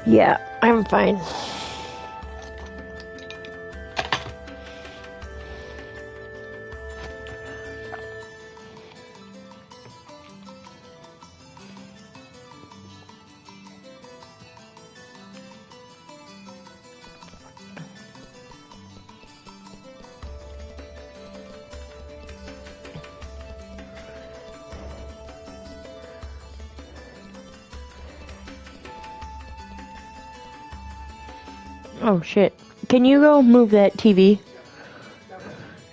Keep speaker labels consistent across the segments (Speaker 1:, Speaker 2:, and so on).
Speaker 1: Yeah, I'm fine. Oh shit. Can you go move that TV?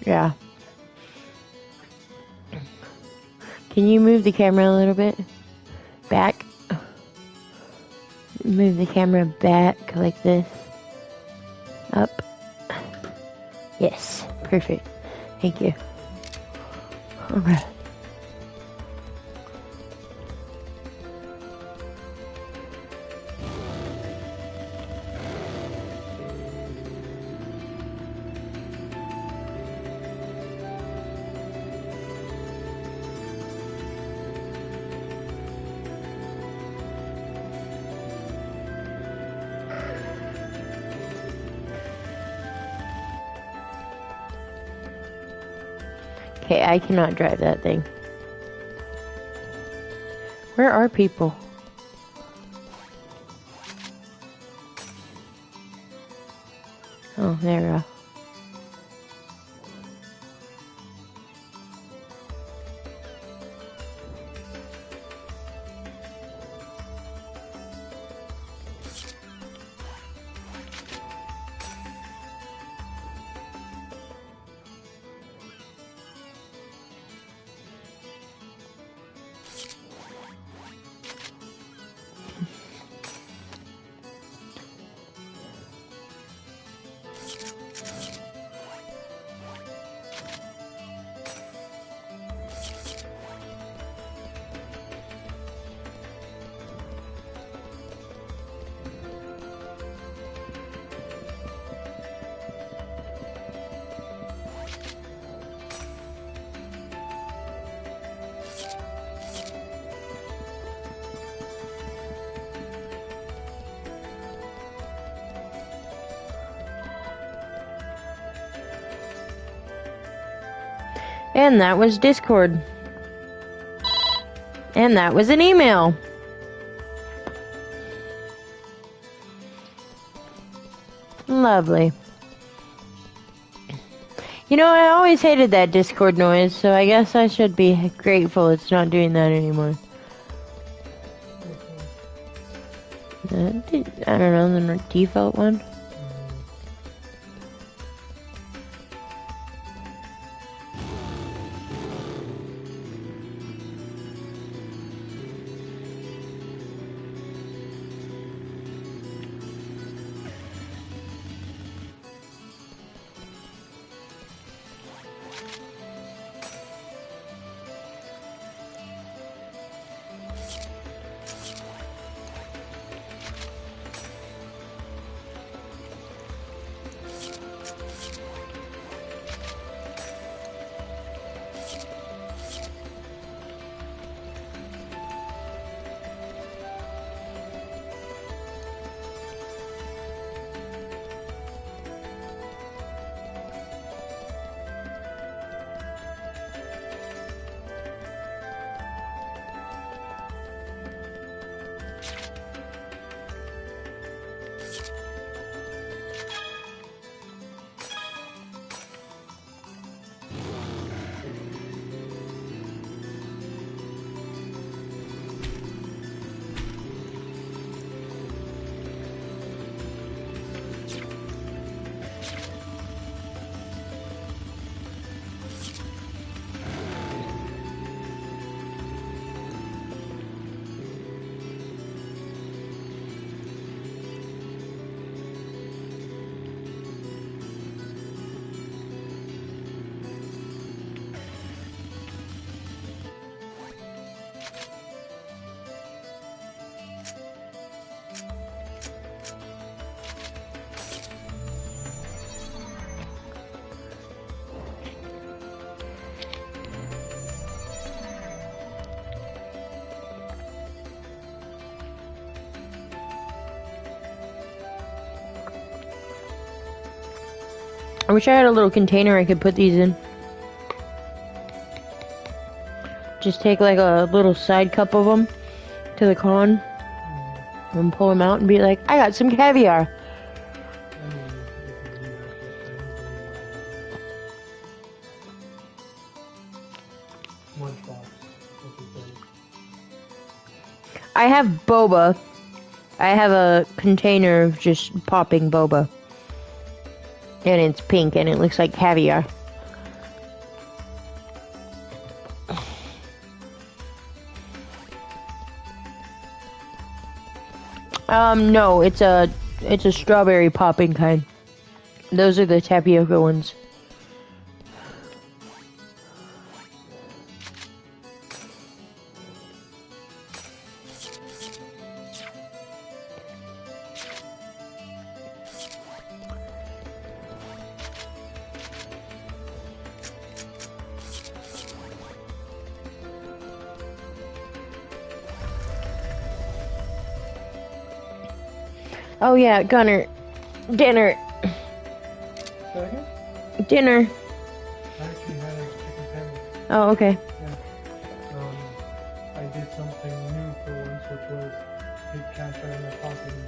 Speaker 1: Yeah. Can you move the camera a little bit? Back? Move the camera back like this. Up. Yes. Perfect. Thank you. Okay. Okay, I cannot drive that thing. Where are people? Oh, there we go. And that was Discord. And that was an email. Lovely. You know, I always hated that Discord noise, so I guess I should be grateful it's not doing that anymore. I don't know, the default one. I wish I had a little container I could put these in. Just take like a little side cup of them to the con and pull them out and be like, I got some caviar. I have boba. I have a container of just popping boba. And it's pink and it looks like caviar. No, it's a strawberry popping kind. Those are the tapioca ones. Oh yeah, Gunner. Dinner.
Speaker 2: Second?
Speaker 1: Dinner.
Speaker 2: I actually had a chicken sandwich.
Speaker 1: Oh, okay.
Speaker 2: Yeah. I did something new for once, which was take cash out of my pocket and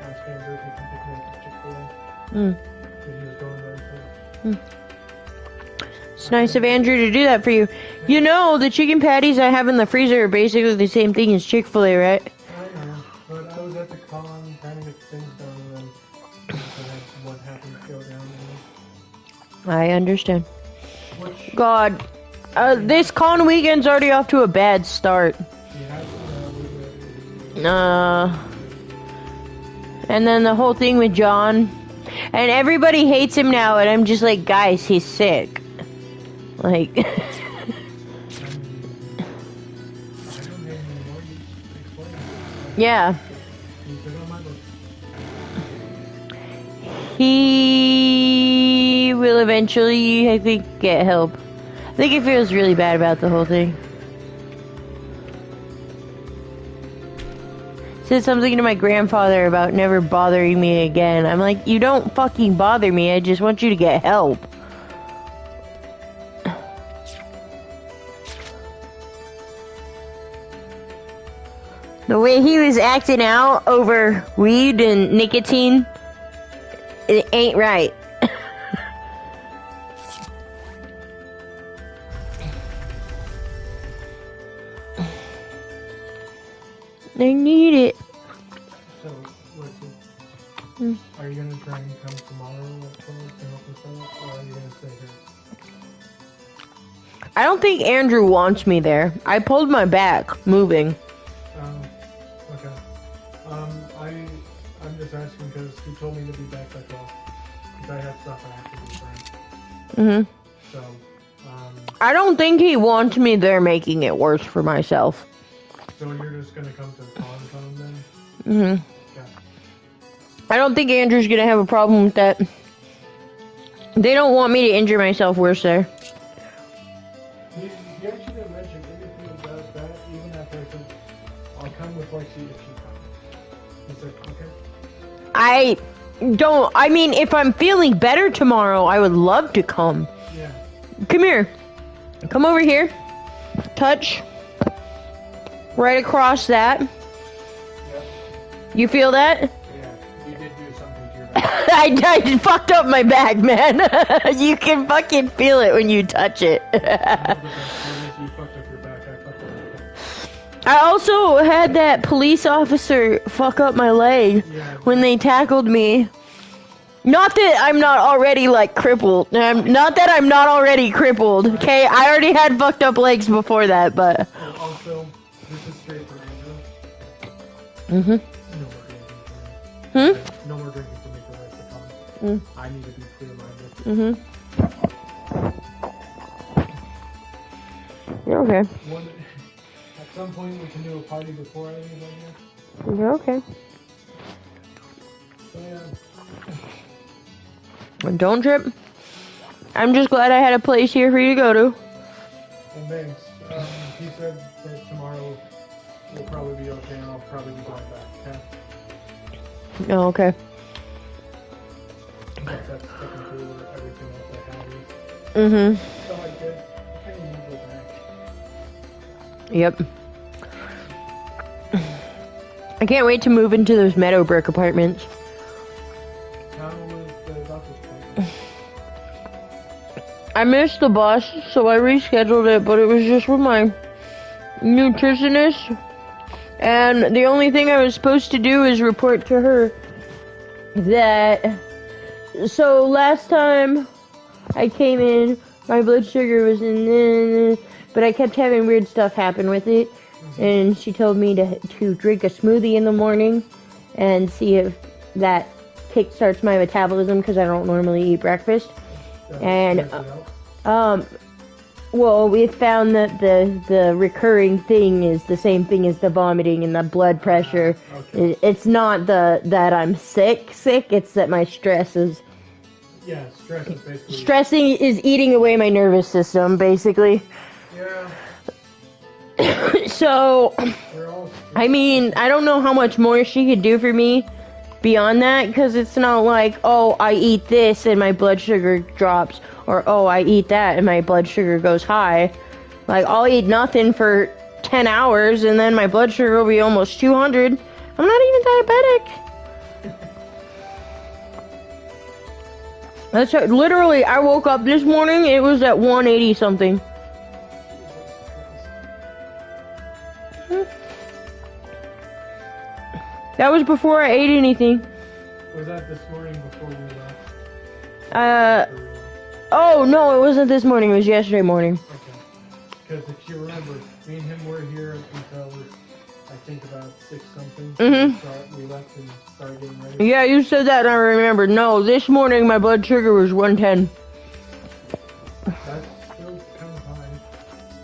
Speaker 2: ask Andrew if he can pick me up at Chick-fil-A. And he was going there, so.
Speaker 1: It's nice of Andrew to do that for you. You know, the chicken patties I have in the freezer are basically the same thing as Chick-fil-A, right?
Speaker 2: I know, but I was at the con trying to get things done, and then what happened to go down there.
Speaker 1: I understand.
Speaker 2: Which,
Speaker 1: God, this con weekend's already off to a bad start. And then the whole thing with John, and everybody hates him now, and I'm just like, guys, he's sick. Like, yeah. He will eventually, I think, get help. I think he feels really bad about the whole thing. Said something to my grandfather about never bothering me again. I'm like, you don't fucking bother me, I just want you to get help. The way he was acting out over weed and nicotine, it ain't right. I need it.
Speaker 2: So, are you gonna try and come tomorrow at 12 to help us out, or are you gonna stay here?
Speaker 1: I don't think Andrew wants me there. I pulled my back, moving.
Speaker 2: Okay. I'm just asking because he told me to be back by 12. Because I have stuff I have to do for him. So,
Speaker 1: I don't think he wants me there making it worse for myself.
Speaker 2: So you're just gonna come to Con then?
Speaker 1: Yeah. I don't think Andrew's gonna have a problem with that. They don't want me to injure myself worse there.
Speaker 2: He actually didn't mention anything about that, even after I said, I'll come with Lexi if she comes. He said, okay.
Speaker 1: I mean, if I'm feeling better tomorrow, I would love to come.
Speaker 2: Yeah.
Speaker 1: Come here. Come over here. Touch. Right across that.
Speaker 2: Yep.
Speaker 1: You feel that?
Speaker 2: Yeah, you did do something to your back.
Speaker 1: I fucked up my back, man. You can fucking feel it when you touch it.
Speaker 2: You fucked up your back. I fucked up your back.
Speaker 1: I also had that police officer fuck up my leg when they tackled me. Not that I'm not already, like, crippled. Not that I'm not already crippled, okay? I already had fucked up legs before that, but...
Speaker 2: Also, this is straight for Andrew. No more drinking for me for the rest of the time. I need to be clear-minded.
Speaker 1: You're okay.
Speaker 2: At some point, we can do a party before I leave right here.
Speaker 1: You're okay.
Speaker 2: So, yeah.
Speaker 1: Don't trip. I'm just glad I had a place here for you to go to.
Speaker 2: And thanks. He said that tomorrow will probably be okay and I'll probably be going back, okay?
Speaker 1: Oh, okay.
Speaker 2: But that's technically where everything
Speaker 1: Mm-hmm.
Speaker 2: So I guess I can't even go back.
Speaker 1: Yep. I can't wait to move into those Meadowbrook apartments.
Speaker 2: How was the doctor's appointment?
Speaker 1: I missed the bus, so I rescheduled it, but it was just with my nutritionist. And the only thing I was supposed to do is report to her that... So last time I came in, my blood sugar was in... But I kept having weird stuff happen with it. And she told me to drink a smoothie in the morning and see if that kickstarts my metabolism because I don't normally eat breakfast. And well, we found that the recurring thing is the same thing as the vomiting and the blood pressure.
Speaker 2: Okay.
Speaker 1: It's not that I'm sick. It's that my stress is...
Speaker 2: Yeah, stress is basically...
Speaker 1: Stressing is eating away my nervous system, basically.
Speaker 2: Yeah.
Speaker 1: So, I mean, I don't know how much more she could do for me beyond that, because it's not like, oh, I eat this and my blood sugar drops, or oh, I eat that and my blood sugar goes high. Like, I'll eat nothing for 10 hours and then my blood sugar will be almost 200. I'm not even diabetic. That's right. Literally, I woke up this morning, it was at 180 something. That was before I ate anything.
Speaker 2: Was that this morning before we left?
Speaker 1: Oh, no, it wasn't this morning. It was yesterday morning.
Speaker 2: Okay. Because if you remember, me and him were here until, I think, about 6 something.
Speaker 1: Mm-hmm.
Speaker 2: We left and started getting ready.
Speaker 1: Yeah, you said that and I remember. No, this morning my blood sugar was 110.
Speaker 2: That's still kind of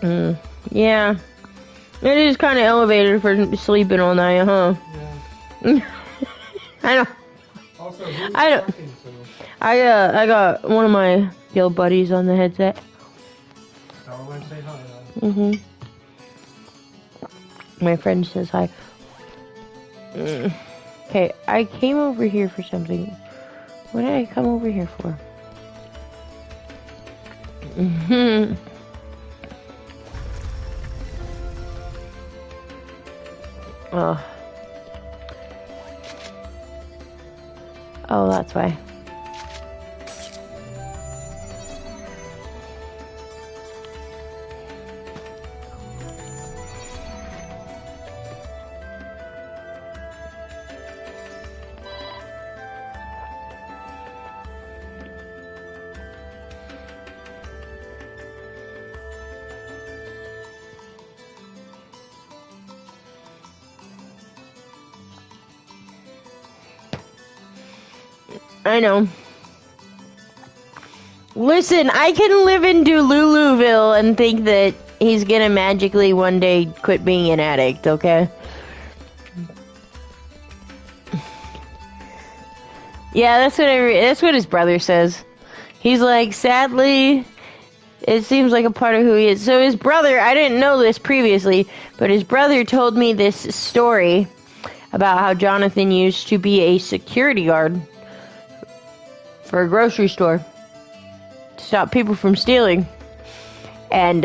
Speaker 2: high.
Speaker 1: Yeah. It is kind of elevated for sleeping all night, huh?
Speaker 2: Yeah.
Speaker 1: I know.
Speaker 2: Also, who's
Speaker 1: I don't.
Speaker 2: talking to?
Speaker 1: I got one of my guild buddies on the headset.
Speaker 2: Tell him I say hi, though.
Speaker 1: My friend says hi. Okay, I came over here for something. What did I come over here for? Oh, that's why. I know. Listen, I can live in Deluluville and think that he's gonna magically one day quit being an addict, okay? Yeah, that's what his brother says. He's like, sadly, it seems like a part of who he is. So his brother, I didn't know this previously, but his brother told me this story about how Jonathan used to be a security guard for a grocery store to stop people from stealing. And,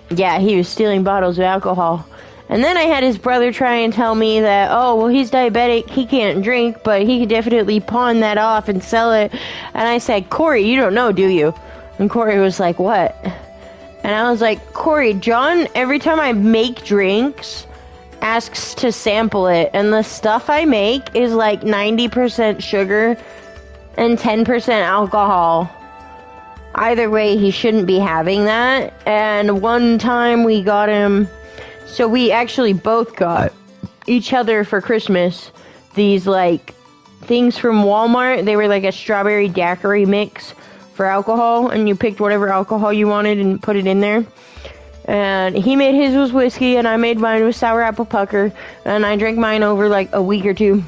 Speaker 1: yeah, he was stealing bottles of alcohol. And then I had his brother try and tell me that, oh, well, he's diabetic, he can't drink, but he could definitely pawn that off and sell it. And I said, Corey, you don't know, do you? And Corey was like, what? And I was like, Corey, John, every time I make drinks, asks to sample it. And the stuff I make is like 90% sugar and 10% alcohol. Either way, he shouldn't be having that. And one time we got him... So we actually both got each other for Christmas these, like, things from Walmart. They were like a strawberry daiquiri mix for alcohol. And you picked whatever alcohol you wanted and put it in there. And he made his with whiskey and I made mine with sour apple pucker. And I drank mine over like a week or two.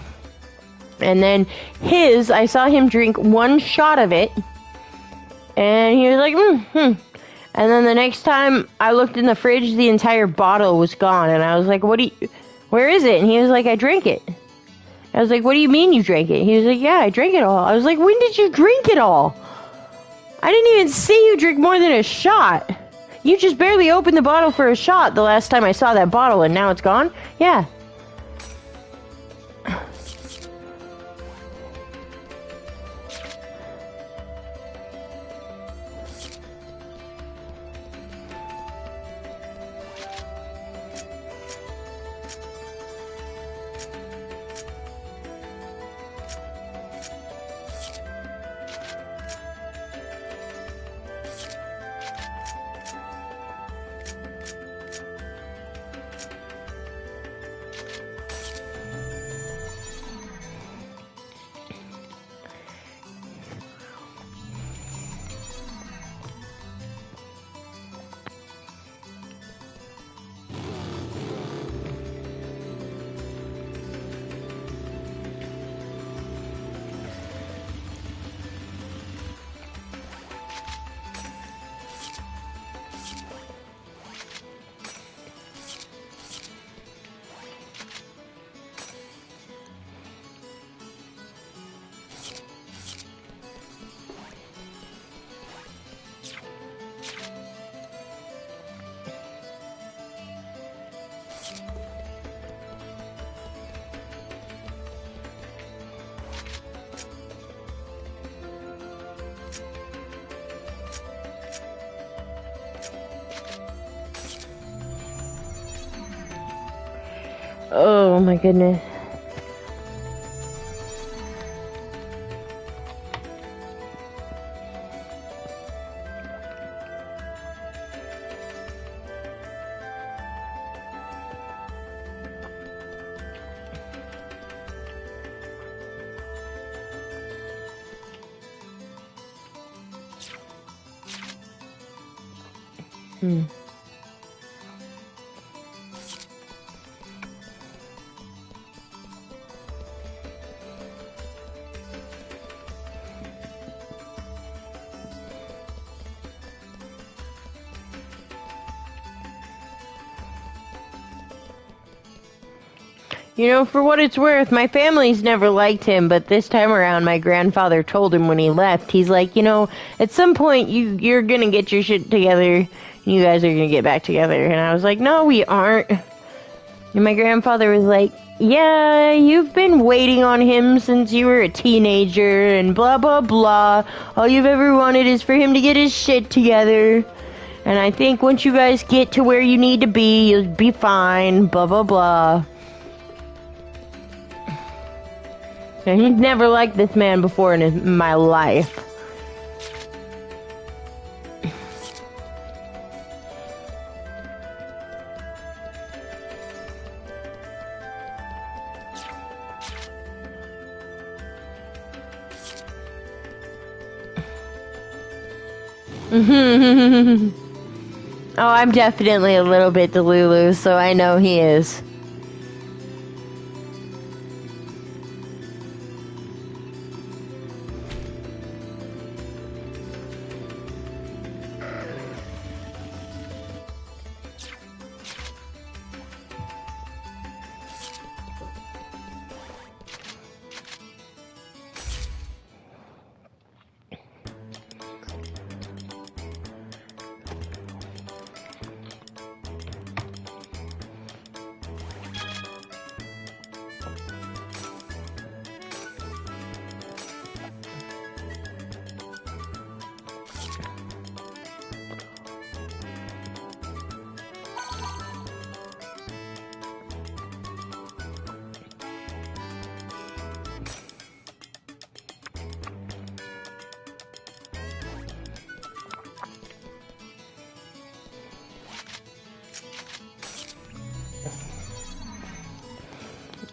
Speaker 1: And then his, I saw him drink one shot of it. And he was like, And then the next time I looked in the fridge, the entire bottle was gone. And I was like, where is it? And he was like, I drank it. I was like, what do you mean you drank it? He was like, yeah, I drank it all. I was like, when did you drink it all? I didn't even see you drink more than a shot. You just barely opened the bottle for a shot the last time I saw that bottle, and now it's gone? Yeah. Oh my goodness. You know, for what it's worth, my family's never liked him, but this time around, my grandfather told him when he left, he's like, you know, at some point, you're gonna get your shit together, and you guys are gonna get back together. And I was like, no, we aren't. And my grandfather was like, yeah, you've been waiting on him since you were a teenager, and blah, blah, blah. All you've ever wanted is for him to get his shit together. And I think once you guys get to where you need to be, you'll be fine, blah, blah, blah. And he's never liked this man before in my life. Oh, I'm definitely a little bit Delulu, so I know he is.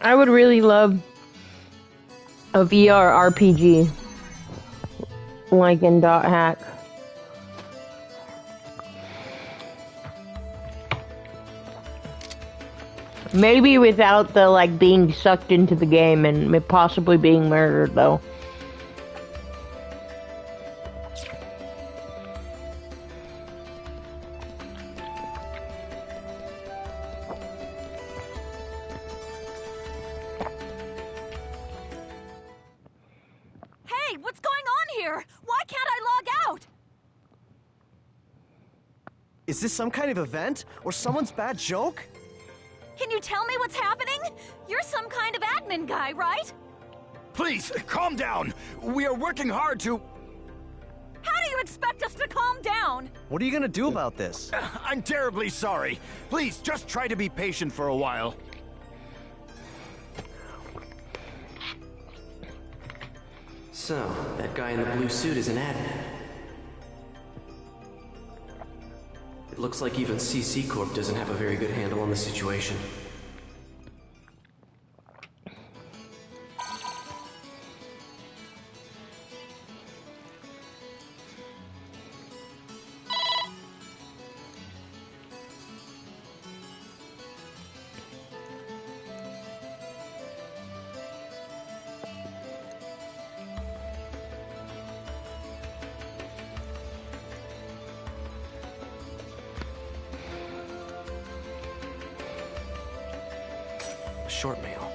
Speaker 1: I would really love a VR RPG like in Dot Hack. Maybe without the like being sucked into the game and possibly being murdered though.
Speaker 3: Hey, what's going on here? Why can't I log out? Is this some kind of event? Or someone's bad joke?
Speaker 4: Can you tell me what's happening? You're some kind of admin guy, right?
Speaker 5: Please, calm down. We are working hard to...
Speaker 4: How do you expect us to calm down?
Speaker 3: What are you gonna do about this?
Speaker 5: I'm terribly sorry. Please, just try to be patient for a while.
Speaker 6: So, that guy in the blue suit is an admin. It looks like even CC Corp doesn't have a very good handle on the situation. Short mail.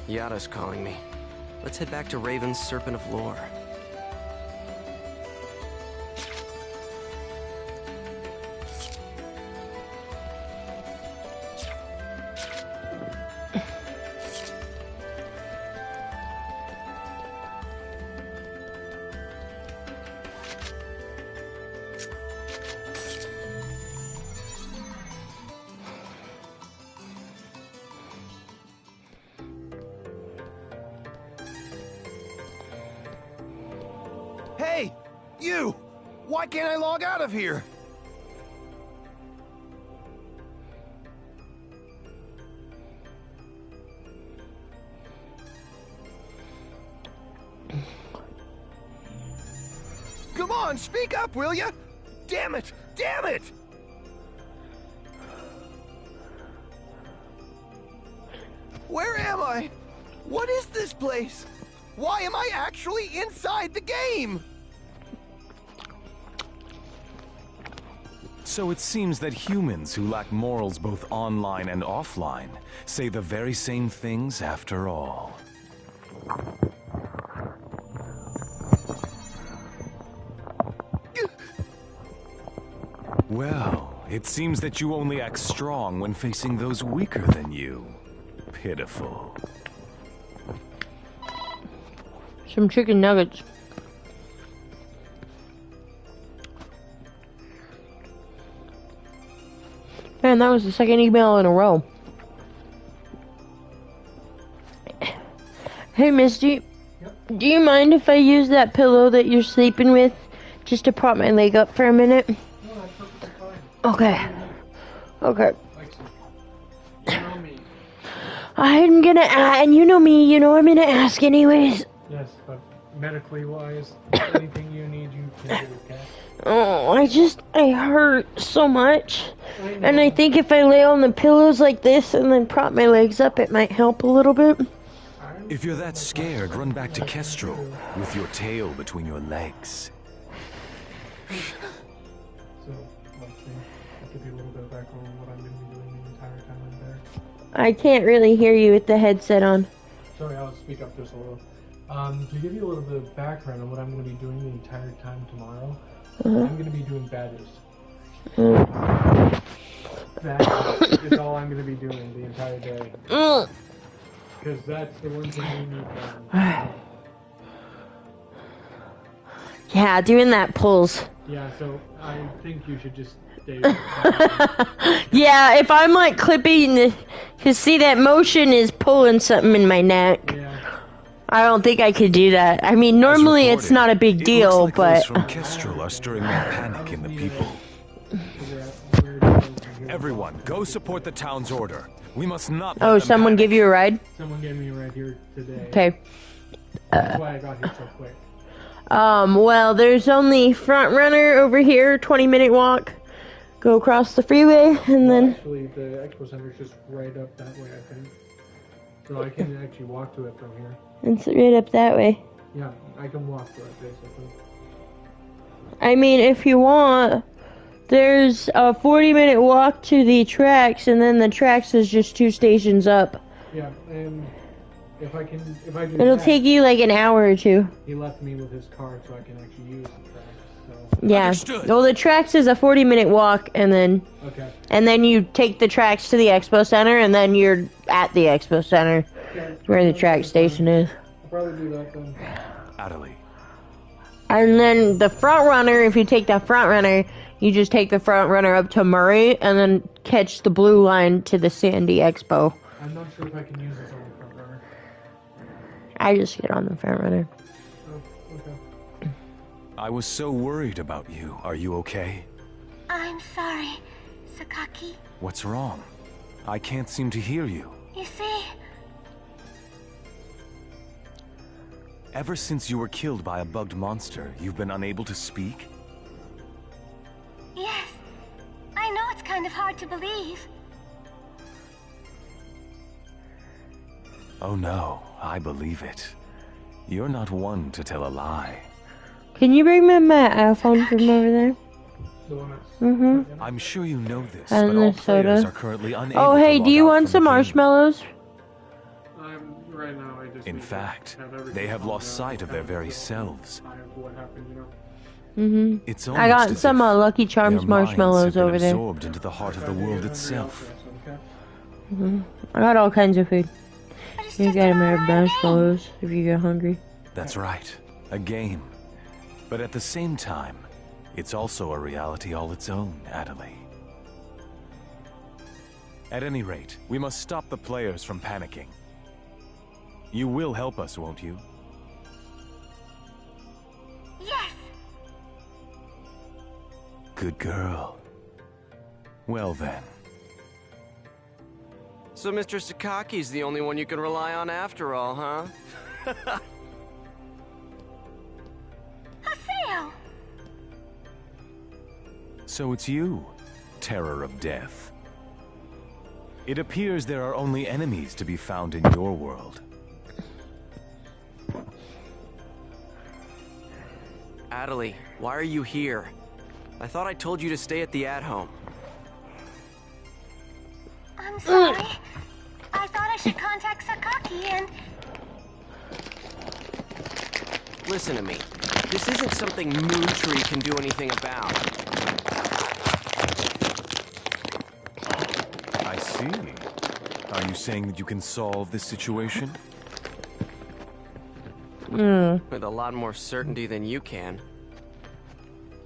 Speaker 6: Yada's calling me. Let's head back to Raven's Serpent of Lore.
Speaker 5: Hey! You! Why can't I log out of here? Come on, speak up, will ya? Damn it! Damn it! Where am I? What is this place? Why am I actually inside the game?
Speaker 7: So it seems that humans who lack morals both online and offline say the very same things after all. Well, it seems that you only act strong when facing those weaker than you. Pitiful.
Speaker 1: Some chicken nuggets. Man, that was the second email in a row. Hey, Misty.
Speaker 2: Yep.
Speaker 1: Do you mind if I use that pillow that you're sleeping with just to prop my leg up for a minute?
Speaker 2: No, that's perfectly fine.
Speaker 1: Okay. Okay.
Speaker 2: Like, you know me.
Speaker 1: I'm gonna and you know me, you know I'm gonna ask anyways.
Speaker 2: Yes, but medically wise, anything you need, you can do, okay?
Speaker 1: Oh, I hurt so much.
Speaker 2: I know.
Speaker 1: And I think if I lay on the pillows like this and then prop my legs up, it might help a little bit.
Speaker 7: If you're that scared, run back to Kestrel with your tail between your legs.
Speaker 2: So, let's see. I'll give you a little bit of background on what I'm going to be doing the entire time I'm there.
Speaker 1: I can't really hear you with the headset on.
Speaker 2: Sorry, I'll speak up just a little. To give you a little bit of background on what I'm going to be doing the entire time tomorrow, I'm going to be doing badges. That is all I'm going to be doing the entire day. Because that's the one thing we need done.
Speaker 1: Yeah, doing that pulls.
Speaker 2: Yeah, so I think you should just stay.
Speaker 1: Yeah, if I'm like clipping, cause see that motion is pulling something in my neck.
Speaker 2: Yeah.
Speaker 1: I don't think I could do that. I mean,
Speaker 7: As
Speaker 1: normally it's
Speaker 7: reported,
Speaker 1: not a big
Speaker 7: it
Speaker 1: deal,
Speaker 7: looks like those
Speaker 1: but
Speaker 7: from Kestrel are stirring more panic in the people. Everyone, go support the town's order. We must not.
Speaker 1: oh,
Speaker 7: let them
Speaker 1: someone
Speaker 7: panic.
Speaker 1: give you a ride?
Speaker 2: Someone gave me right here today.
Speaker 1: Okay.
Speaker 2: That's why I got here so quick.
Speaker 1: Well, there's only front runner over here, 20-minute walk. Go across the freeway, and then
Speaker 2: Actually, the expo center is just right up that way, I think. So I can actually walk to it from here.
Speaker 1: it's right up that way.
Speaker 2: Yeah, I can walk to it, basically.
Speaker 1: I mean, if you want, there's a 40-minute walk to the tracks, and then the tracks is just 2 stations up.
Speaker 2: Yeah, and if I do
Speaker 1: It'll
Speaker 2: that,
Speaker 1: take you like an hour or 2.
Speaker 2: he left me with his card so I can actually use the tracks.
Speaker 1: Yeah.
Speaker 7: Understood.
Speaker 1: Well, the tracks is a 40-minute walk, and then you take the tracks to the expo center, and then you're at the expo center, where the track station is.
Speaker 2: I'll probably do that then.
Speaker 7: Adelie,
Speaker 1: And then the front runner, if you take the front runner, you just take the front runner up to Murray, and then catch the blue line to the Sandy Expo.
Speaker 2: I'm not sure if I can use this on the front runner.
Speaker 1: I just get on the front runner.
Speaker 2: Oh, okay.
Speaker 7: I was so worried about you. Are you okay?
Speaker 8: I'm sorry, Sakaki.
Speaker 7: What's wrong? I can't seem to hear you.
Speaker 8: You see,
Speaker 7: Ever since you were killed by a bugged monster, you've been unable to speak?
Speaker 8: yes. I know it's kind of hard to believe.
Speaker 7: Oh no, I believe it. You're not one to tell a lie.
Speaker 1: Can you bring me my iPhone from over there?
Speaker 2: The one that's...
Speaker 1: Mm-hmm.
Speaker 7: I'm sure you know this,
Speaker 1: And
Speaker 7: but all
Speaker 1: the soda.
Speaker 7: players are currently unable
Speaker 1: Oh, hey,
Speaker 7: to
Speaker 1: do
Speaker 7: log
Speaker 1: you
Speaker 7: out
Speaker 1: want
Speaker 7: from
Speaker 1: some
Speaker 7: the game.
Speaker 1: marshmallows?
Speaker 2: Right now, I just
Speaker 7: In
Speaker 2: need to
Speaker 7: fact,
Speaker 2: have everything
Speaker 7: they have
Speaker 2: calmed
Speaker 7: lost
Speaker 2: down
Speaker 7: sight of their
Speaker 2: and
Speaker 7: very
Speaker 2: so
Speaker 7: selves.
Speaker 2: I have what happened, you know?
Speaker 1: Mm-hmm.
Speaker 7: It's
Speaker 1: I
Speaker 7: almost
Speaker 1: got
Speaker 7: as
Speaker 1: some
Speaker 7: if
Speaker 1: Lucky Charms
Speaker 7: their minds have
Speaker 1: marshmallows
Speaker 7: been
Speaker 1: over there.
Speaker 7: absorbed into the heart of the world itself.
Speaker 1: Mm-hmm. I got all kinds of food.
Speaker 8: But it's
Speaker 1: You
Speaker 8: just
Speaker 1: got
Speaker 8: an
Speaker 1: my
Speaker 8: online
Speaker 1: marshmallows if you get hungry.
Speaker 7: That's right, a game. But at the same time, it's also a reality all its own, Adelie. At any rate, we must stop the players from panicking. You will help us, won't you?
Speaker 8: game. Yes.
Speaker 7: Good girl. Well then.
Speaker 6: So Mr. Sakaki's the only one you can rely on after all, huh?
Speaker 8: Haseo!
Speaker 7: So it's you, Terror of Death. It appears there are only enemies to be found in your world.
Speaker 6: Adelie, why are you here? I thought I told you to stay at the at-home.
Speaker 8: I'm sorry. I thought I should contact Sakaki and...
Speaker 6: Listen to me. This isn't something Moontree can do anything about.
Speaker 7: I see. Are you saying that you can solve this situation?
Speaker 6: With a lot more certainty than you can.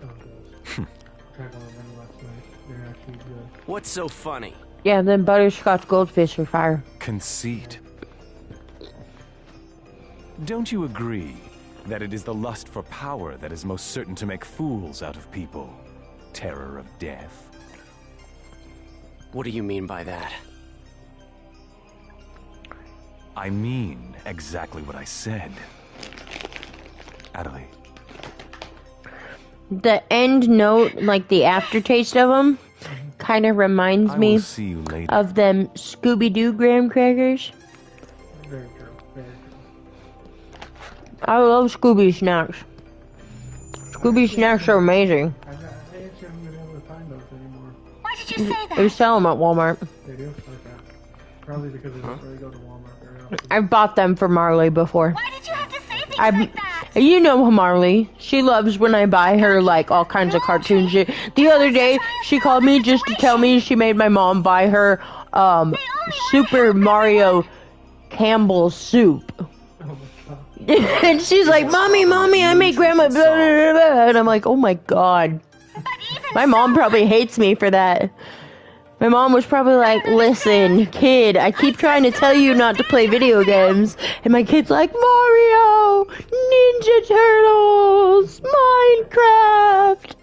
Speaker 2: Oh, gosh. Tried one of them last night. They're actually good.
Speaker 6: What's so funny?
Speaker 1: Yeah, then butterscotch goldfish are fire.
Speaker 7: Conceit. Don't you agree that it is the lust for power that is most certain to make fools out of people? Terror of Death.
Speaker 6: What do you mean by that?
Speaker 7: I mean exactly what I said. Adelie.
Speaker 1: The end note, like the aftertaste of them, kind of reminds
Speaker 7: I
Speaker 1: me
Speaker 7: will see you later.
Speaker 1: of them Scooby-Doo graham crackers.
Speaker 2: Very true. Very true.
Speaker 1: I love Scooby snacks. Scooby snacks are amazing.
Speaker 2: I actually haven't been able to find those anymore.
Speaker 8: Why did you say
Speaker 1: They
Speaker 8: that?
Speaker 1: sell them at Walmart.
Speaker 2: They do? Okay. Probably because they don't really go to Walmart very often.
Speaker 1: I've bought them for Marley before.
Speaker 8: Why did you have to say things
Speaker 1: I'm-
Speaker 8: like that?
Speaker 1: You know Marley. She loves when I buy her like all kinds of cartoon shit. The other day, she called me just to tell me she made my mom buy her Super Mario Campbell's soup.
Speaker 2: Oh my god.
Speaker 1: And she's like, Mommy, I made grandma blah, blah, blah, blah. And I'm like, oh my god.
Speaker 8: But even
Speaker 1: My mom
Speaker 8: so,
Speaker 1: probably hates me for that. My mom was probably like, listen, kid, I keep trying to tell you not to play video games. And my kid's like, Mario, Ninja Turtles, Minecraft.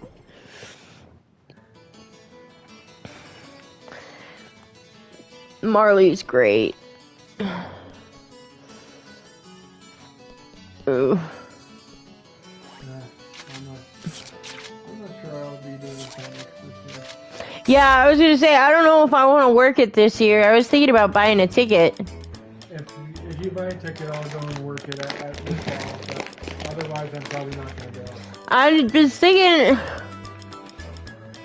Speaker 1: Marley's great. Ooh.
Speaker 2: I'm not sure I'll be doing this year.
Speaker 1: Yeah, I was gonna say, I don't know if I want to work it this year. I was thinking about buying a ticket.
Speaker 2: If you buy a ticket, I'll go and work it at this fall, but otherwise I'm probably not going to go.
Speaker 1: I was thinking,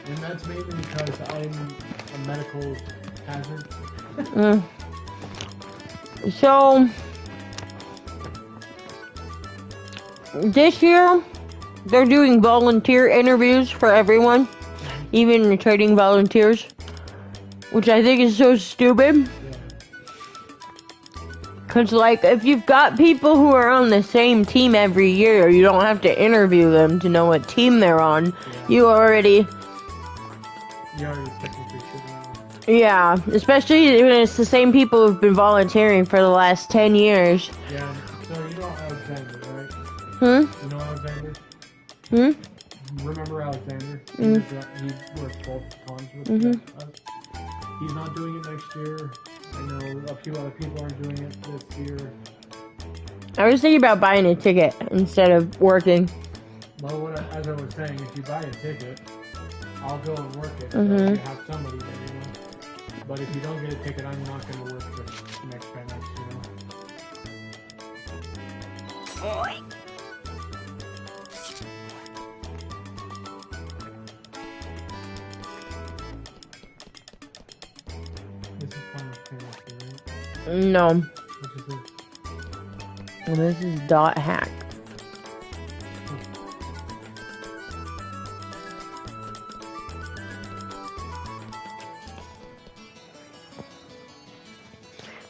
Speaker 2: And that's mainly because I'm a medical hazard.
Speaker 1: so, this year, They're doing volunteer interviews for everyone, even returning volunteers, which I think is so stupid. Cause like, if you've got people who are on the same team every year, you don't have to interview them to know what team they're on. You already...
Speaker 2: You already technically should know.
Speaker 1: Yeah, especially when it's the same people who've been volunteering for the last 10 years.
Speaker 2: Yeah, so you know Alexander, right?
Speaker 1: Hmm?
Speaker 2: You know Alexander?
Speaker 1: Hmm?
Speaker 2: Remember Alexander?
Speaker 1: Mm.
Speaker 2: He works both cons with us. He's not doing it next year. I know a few other people aren't doing it this year.
Speaker 1: I was thinking about buying a ticket instead of working.
Speaker 2: Well, as I was saying, if you buy a ticket, I'll go and work it.
Speaker 1: Mhm.
Speaker 2: So you have somebody there, you know. But if you don't get a ticket, I'm not going to work the next FedEx, you know. This is kind of famous, right?
Speaker 1: No,
Speaker 2: Which is this?
Speaker 1: this is dot hack.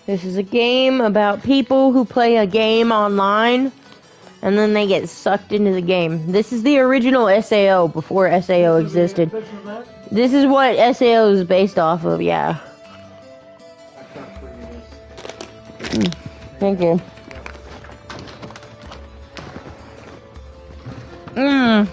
Speaker 1: This is a game about people who play a game online and then they get sucked into the game. This is the original SAO before SAO existed.
Speaker 2: This is that?
Speaker 1: This is what SAO is based off of, yeah.
Speaker 2: I got for you this.
Speaker 1: Thank you. Mmm.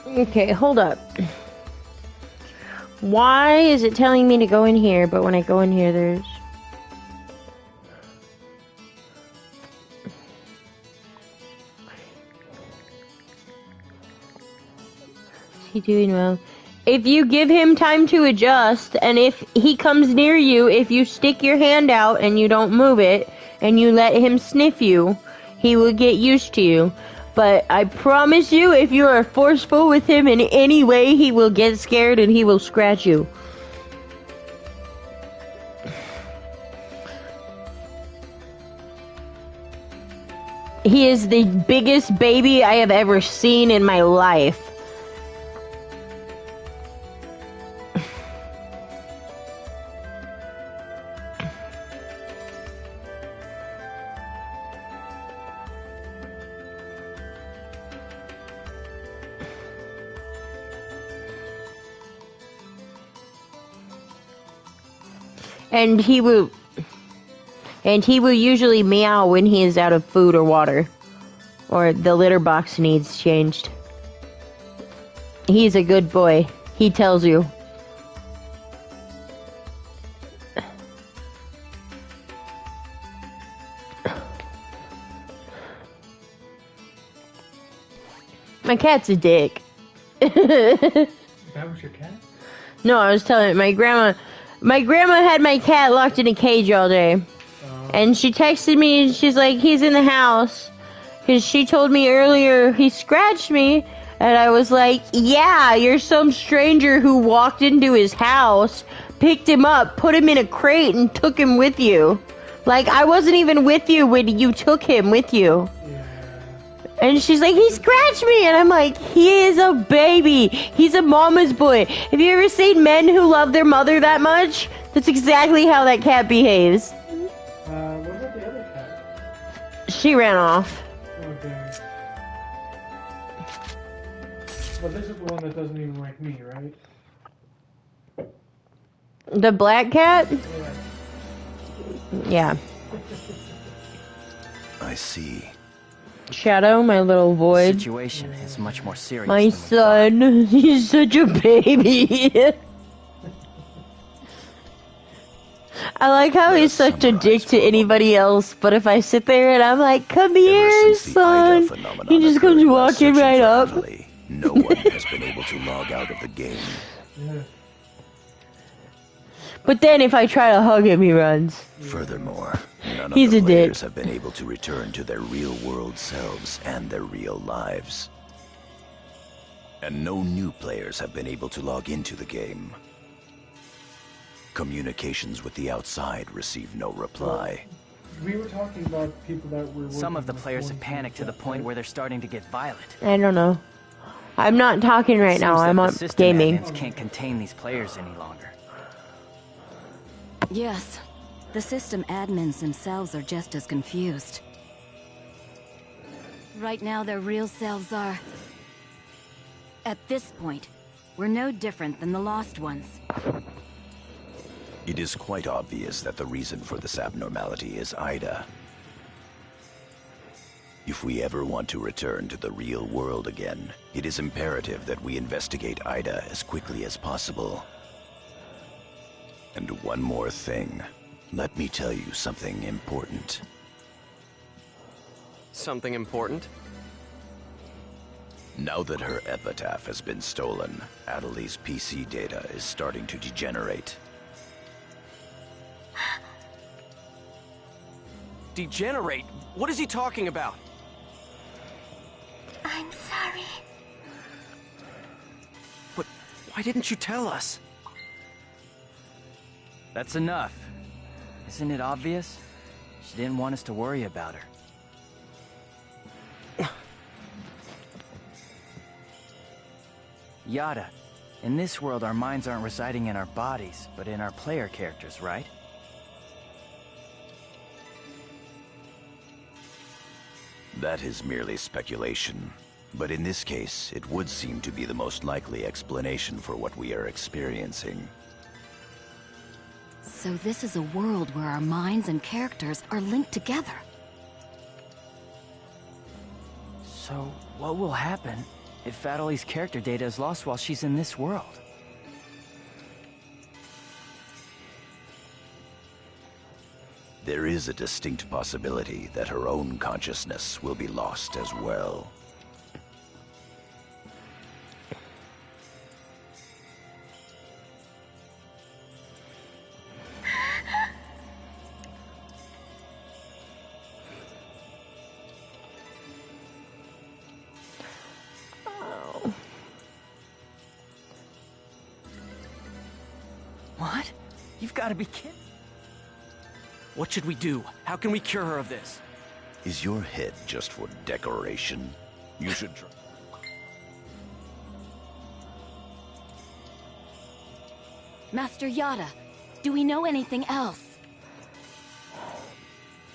Speaker 1: Okay, hold up. Why is it telling me to go in here, but when I go in here, there's... Is he doing well? If you give him time to adjust, and if he comes near you, if you stick your hand out and you don't move it, and you let him sniff you, he will get used to you. But I promise you, if you are forceful with him in any way, he will get scared and he will scratch you. He is the biggest baby I have ever seen in my life. And he will usually meow when he is out of food or water, or the litter box needs changed. He's a good boy. He tells you. My cat's a dick.
Speaker 2: That was your cat?
Speaker 1: No, I was telling my grandma had my cat locked in a cage all day. And she texted me and she's like, he's in the house. Because she told me earlier he scratched me. And I was like, yeah, you're some stranger who walked into his house, picked him up, put him in a crate, and took him with you. Like, I wasn't even with you when you took him with you. And she's like, he scratched me. And I'm like, he is a baby. He's a mama's boy. Have you ever seen men who love their mother that much? That's exactly how that cat behaves.
Speaker 2: What about the other cat?
Speaker 1: She ran off.
Speaker 2: Okay. Well, this is the one that doesn't even like me, right?
Speaker 1: The black cat?
Speaker 2: Yeah.
Speaker 1: Yeah.
Speaker 5: I see.
Speaker 1: Shadow, my little
Speaker 9: The
Speaker 1: void.
Speaker 9: situation is much more serious
Speaker 1: My
Speaker 9: than we thought.
Speaker 1: son, he's such a baby. I like how
Speaker 7: Let
Speaker 1: he's
Speaker 7: us
Speaker 1: such a
Speaker 7: summarize
Speaker 1: dick
Speaker 7: for
Speaker 1: to
Speaker 7: a moment.
Speaker 1: anybody else, but if I sit there and I'm like, come
Speaker 7: Ever
Speaker 1: here,
Speaker 7: since the Ida
Speaker 1: son,
Speaker 7: phenomenon
Speaker 1: he just comes
Speaker 7: occurred while
Speaker 1: walking
Speaker 7: searching
Speaker 1: right
Speaker 7: for
Speaker 1: up.
Speaker 7: Atali, no one has been able to log out of the game.
Speaker 2: Yeah.
Speaker 1: But then if I try to hug him, he runs.
Speaker 7: Furthermore, none
Speaker 1: He's
Speaker 7: of the
Speaker 1: a dick.
Speaker 7: players have been able to return to their real-world selves and their real lives. And no new players have been able to log into the game. Communications with the outside receive no reply.
Speaker 2: We were talking about people that were.
Speaker 9: Some of the
Speaker 2: working
Speaker 9: players have
Speaker 2: with
Speaker 9: panicked to the point where they're starting to get violent.
Speaker 1: I don't know. I'm not talking right now,
Speaker 9: Seems that
Speaker 1: I'm
Speaker 9: the
Speaker 1: on
Speaker 9: system
Speaker 1: gaming.
Speaker 9: admins can't contain these players any longer.
Speaker 4: Yes. The system admins themselves are just as confused. Right now, their real selves are... At this point, we're no different than the lost ones.
Speaker 7: It is quite obvious that the reason for this abnormality is Ida. If we ever want to return to the real world again, it is imperative that we investigate Ida as quickly as possible. And one more thing. Let me tell you something important.
Speaker 6: Something important?
Speaker 7: Now that her epitaph has been stolen, Atali's PC data is starting to degenerate.
Speaker 6: Degenerate? What is he talking about?
Speaker 8: I'm sorry.
Speaker 6: But why didn't you tell us?
Speaker 9: That's enough. Isn't it obvious? She didn't want us to worry about her. Yada, in this world our minds aren't residing in our bodies, but in our player characters, right?
Speaker 7: That is merely speculation. But in this case, it would seem to be the most likely explanation for what we are experiencing.
Speaker 4: So this is a world where our minds and characters are linked together.
Speaker 9: So, what will happen if Atali's character data is lost while she's in this world?
Speaker 7: There is a distinct possibility that her own consciousness will be lost as well.
Speaker 9: What? You've got to be kidding.
Speaker 6: What should we do? How can we cure her of this?
Speaker 7: Is your head just for decoration? You should try.
Speaker 4: Master Yada, do we know anything else?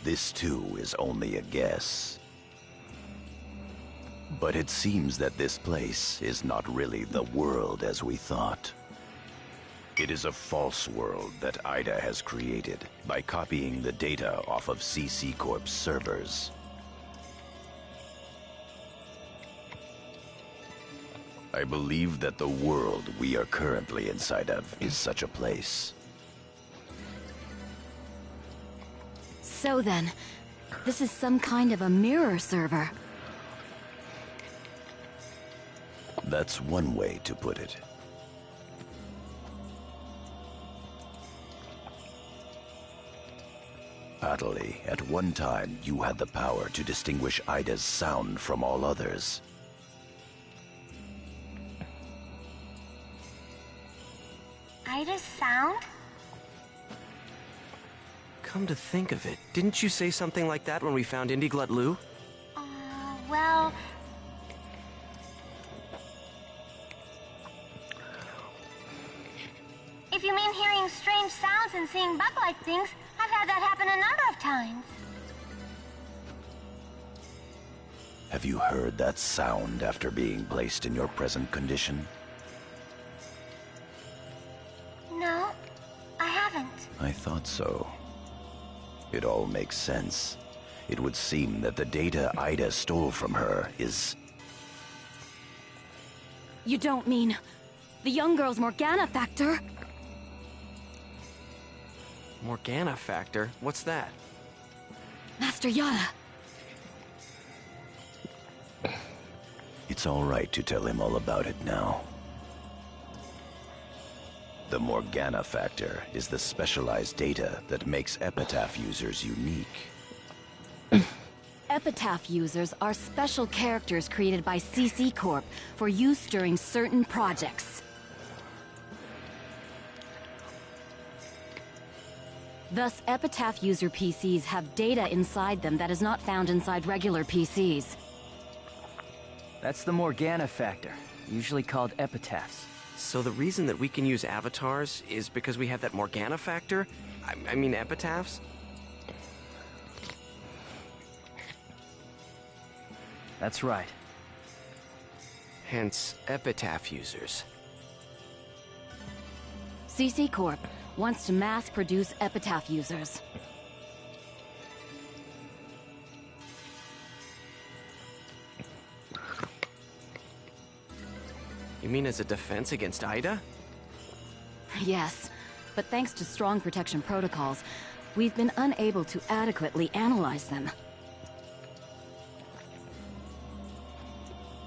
Speaker 7: This too is only a guess. But it seems that this place is not really the world as we thought. It is a false world that Ida has created by copying the data off of CC Corp's servers. I believe that the world we are currently inside of is such a place.
Speaker 4: So then, this is some kind of a mirror server.
Speaker 7: That's one way to put it. Atali, at one time you had the power to distinguish Ida's sound from all others.
Speaker 8: Ida's sound?
Speaker 6: Come to think of it, didn't you say something like that when we found Indy Glut Lu?
Speaker 8: Well... If you mean hearing strange sounds and seeing bug-like things, I've had that happen a number of times.
Speaker 7: Have you heard that sound after being placed in your present condition?
Speaker 8: No, I haven't.
Speaker 7: I thought so. It all makes sense. It would seem that the data Ida stole from her is...
Speaker 4: You don't mean the young girl's Morgana factor?
Speaker 6: Morgana factor? What's that?
Speaker 4: Master Yada.
Speaker 7: It's all right to tell him all about it now. The Morgana factor is the specialized data that makes Epitaph users unique.
Speaker 4: Epitaph users are special characters created by CC Corp for use during certain projects. Thus, Epitaph user PCs have data inside them that is not found inside regular PCs.
Speaker 9: That's the Morgana factor, usually called epitaphs.
Speaker 6: So the reason that we can use avatars is because we have that Morgana factor? I mean epitaphs?
Speaker 9: That's right.
Speaker 6: Hence, epitaph users.
Speaker 4: CC Corp wants to mass produce Epitaph users.
Speaker 6: You mean as a defense against Ida?
Speaker 4: Yes, but thanks to strong protection protocols, we've been unable to adequately analyze them.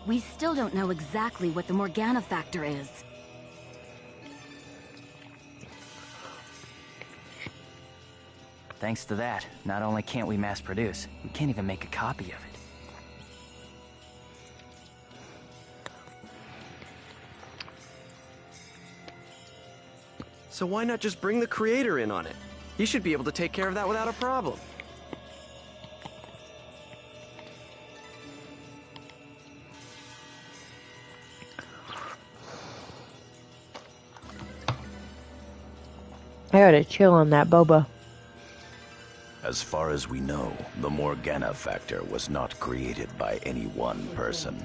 Speaker 4: We still don't know exactly what the Morgana factor is.
Speaker 9: Thanks to that, not only can't we mass produce, we can't even make a copy of it.
Speaker 6: So why not just bring the creator in on it? He should be able to take care of that without a problem.
Speaker 1: I gotta chill on that boba.
Speaker 7: As far as we know, the Morgana factor was not created by any one person.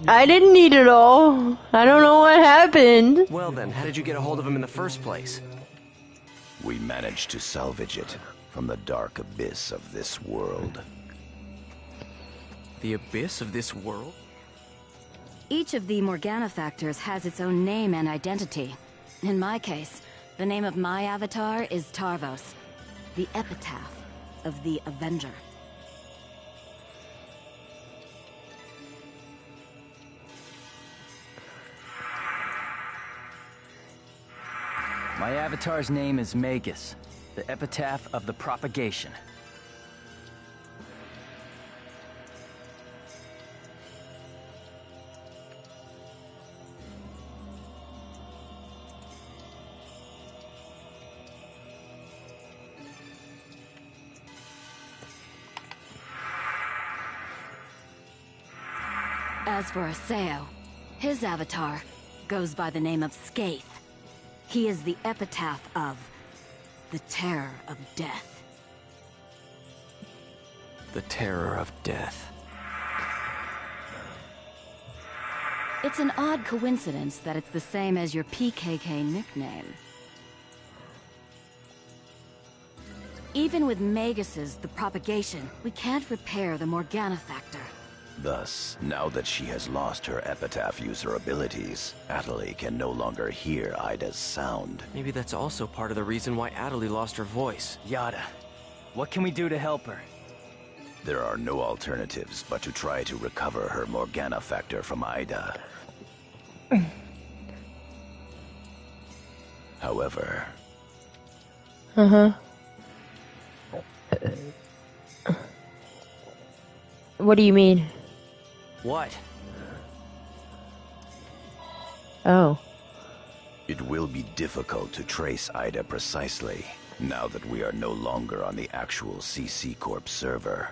Speaker 1: I didn't need it all. I don't know what happened.
Speaker 6: Well then, how did you get a hold of him in the first place?
Speaker 7: We managed to salvage it from the dark abyss of this world.
Speaker 6: The abyss of this world?
Speaker 4: Each of the Morgana factors has its own name and identity. In my case, the name of my avatar is Tarvos, the epitaph of the Avenger.
Speaker 9: My avatar's name is Magus, the epitaph of the propagation.
Speaker 4: As for Aseo, his avatar goes by the name of Skaith. He is the epitaph of the terror of death.
Speaker 6: The terror of death.
Speaker 4: It's an odd coincidence that it's the same as your PKK nickname. Even with Magus's The Propagation, we can't repair the Morgana factor.
Speaker 7: Thus, now that she has lost her epitaph user abilities, Atali can no longer hear Ida's sound.
Speaker 6: Maybe that's also part of the reason why Atali lost her voice.
Speaker 9: Yada, what can we do to help her?
Speaker 7: There are no alternatives but to try to recover her Morgana factor from Ida. However...
Speaker 1: What do you mean?
Speaker 6: What?
Speaker 1: Oh.
Speaker 7: It will be difficult to trace Ida precisely, now that we are no longer on the actual CC Corp server.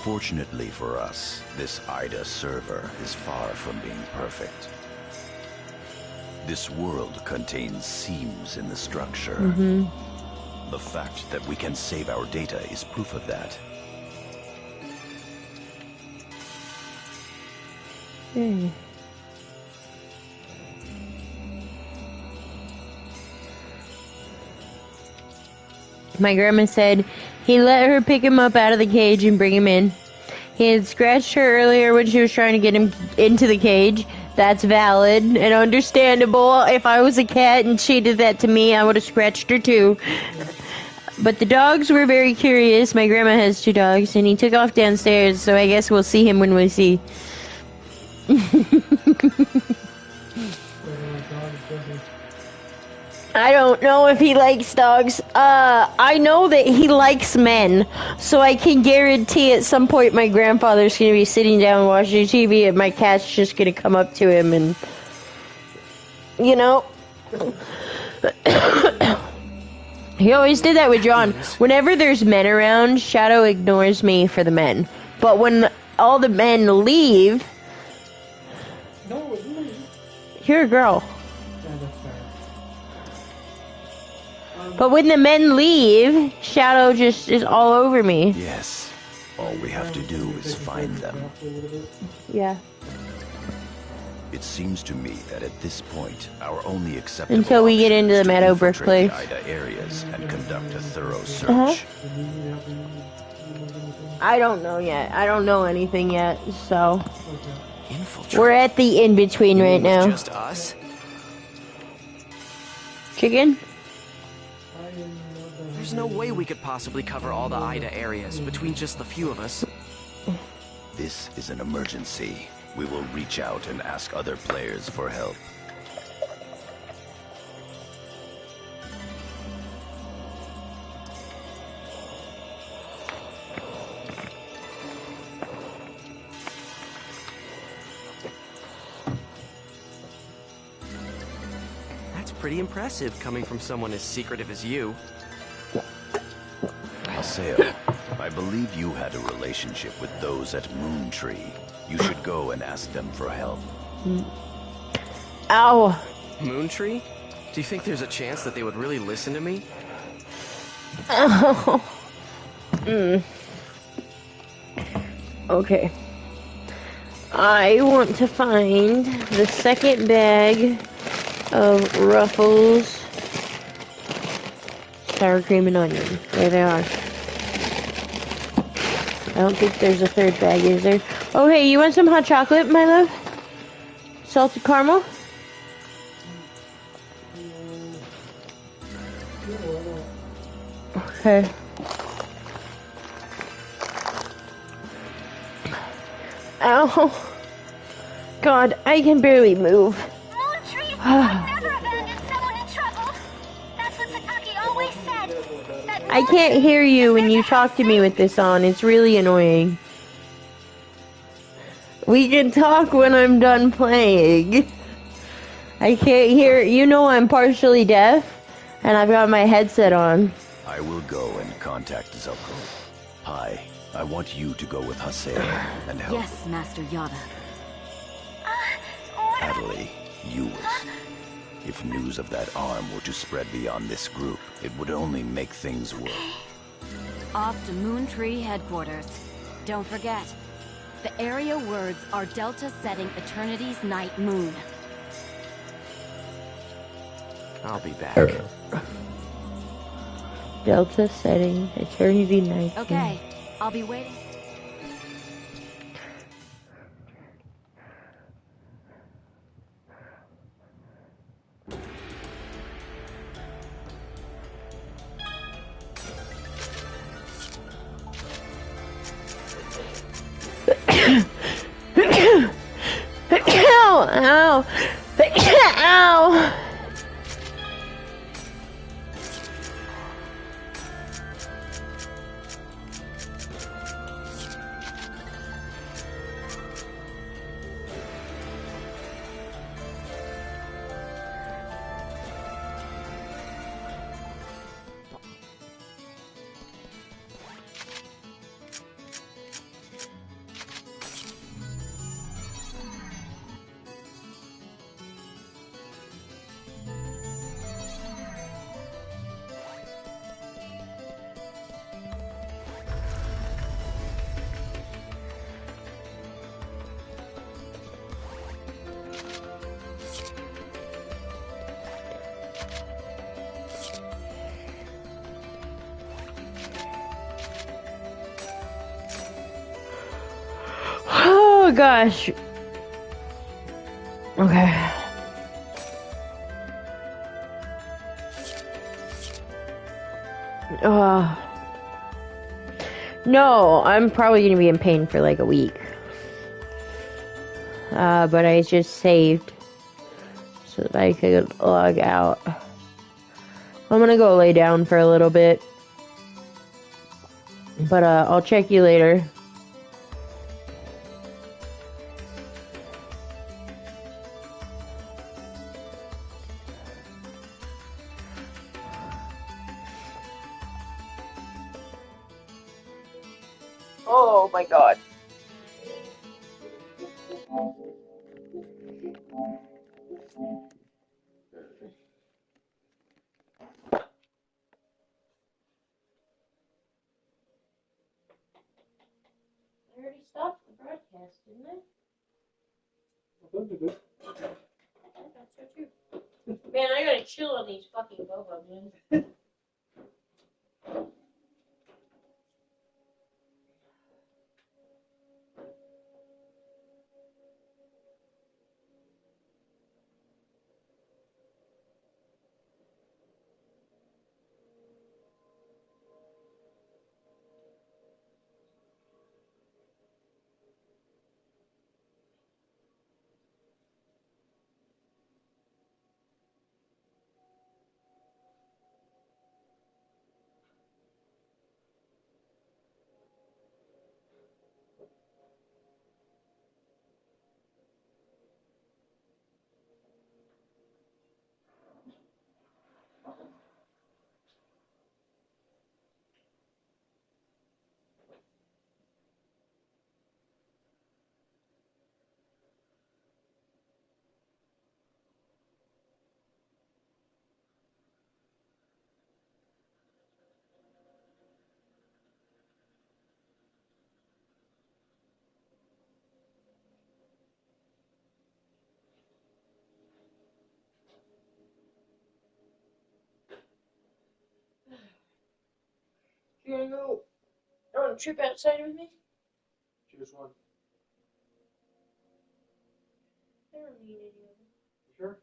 Speaker 7: Fortunately for us, this Ida server is far from being perfect. This world contains seams in the structure. The fact that we can save our data is proof of that.
Speaker 1: My grandma said he let her pick him up out of the cage and bring him in. He had scratched her earlier when she was trying to get him into the cage. That's valid and understandable. If I was a cat and she did that to me, I would have scratched her too. But the dogs were very curious. My grandma has 2 dogs, and he took off downstairs, so I guess we'll see him when we see. I don't know if he likes dogs. I know that he likes men, so I can guarantee at some point my grandfather's gonna be sitting down watching TV and my cat's just gonna come up to him and, you know. He always did that with John. Whenever there's men around, Shadow ignores me for the men. But when all the men leave, you're a girl. But when the men leave, Shadow just is all over me.
Speaker 7: Yes. All we have to do is find them.
Speaker 1: Yeah.
Speaker 7: It seems to me that at this point, our only acceptable
Speaker 1: Until we get
Speaker 7: option
Speaker 1: into
Speaker 7: is
Speaker 1: the
Speaker 7: to
Speaker 1: Meadowbrook
Speaker 7: infiltrate
Speaker 1: place.
Speaker 7: the Ida areas and conduct a thorough search.
Speaker 1: I don't know yet. I don't know anything yet, so
Speaker 6: Infiltrate.
Speaker 1: we're at the in-between
Speaker 6: You
Speaker 1: right
Speaker 6: mean with
Speaker 1: now.
Speaker 6: just us?
Speaker 1: Chicken?
Speaker 6: There's no way we could possibly cover all the Ida areas between just the few of us.
Speaker 7: This is an emergency. We will reach out and ask other players for help.
Speaker 6: That's pretty impressive coming from someone as secretive as you.
Speaker 7: Haseo, I believe you had a relationship with those at Moon Tree. You should go and ask them for help.
Speaker 1: Ow.
Speaker 6: Moontree? Do you think there's a chance that they would really listen to me?
Speaker 1: Oh. Okay. I want to find the second bag of Ruffles sour cream and onion. There they are. I don't think there's a third bag, is there? Oh, hey, you want some hot chocolate, my love? Salted caramel? Okay. Ow. God, I can barely move.
Speaker 8: Moontree never abandoned someone in trouble. That's what Sakaki always said. That
Speaker 1: I can't hear you when you talk to me with this on. It's really annoying. We can talk when I'm done playing. I can't hear. You know I'm partially deaf, and I've got my headset on.
Speaker 7: I will go and contact Zuko. Hi, I want you to go with Haseo and help
Speaker 4: Yes, Master Yada.
Speaker 7: Natalie Ewers. If news of that arm were to spread beyond this group, it would only make things worse.
Speaker 4: Off to Moontree headquarters. Don't forget, the area words are Delta setting Eternity's night moon.
Speaker 6: I'll be back.
Speaker 1: Delta setting, Eternity Night.
Speaker 4: Okay, I'll be waiting.
Speaker 1: Ow! Ow! Ow! Oh gosh. Okay. No, I'm probably gonna be in pain for like a week. But I just saved so that I could log out. I'm gonna go lay down for a little bit. But I'll check you later. Oh my god. I already stopped the broadcast, didn't I? I thought so too. Man, I gotta chill on these fucking boba, man. You wanna go on a trip outside with me?
Speaker 2: Choose one.
Speaker 1: I don't need any of them.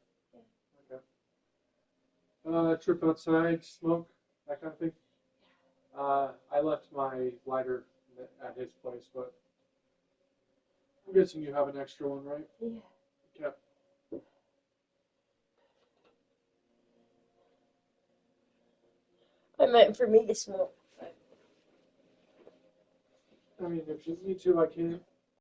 Speaker 2: Sure? Okay. Trip outside, smoke, that kind of thing. I left my lighter at his place, but I'm guessing you have an extra one, right?
Speaker 1: Yeah.
Speaker 2: Okay.
Speaker 1: I meant for me to smoke.
Speaker 2: I mean, if you need to, I can.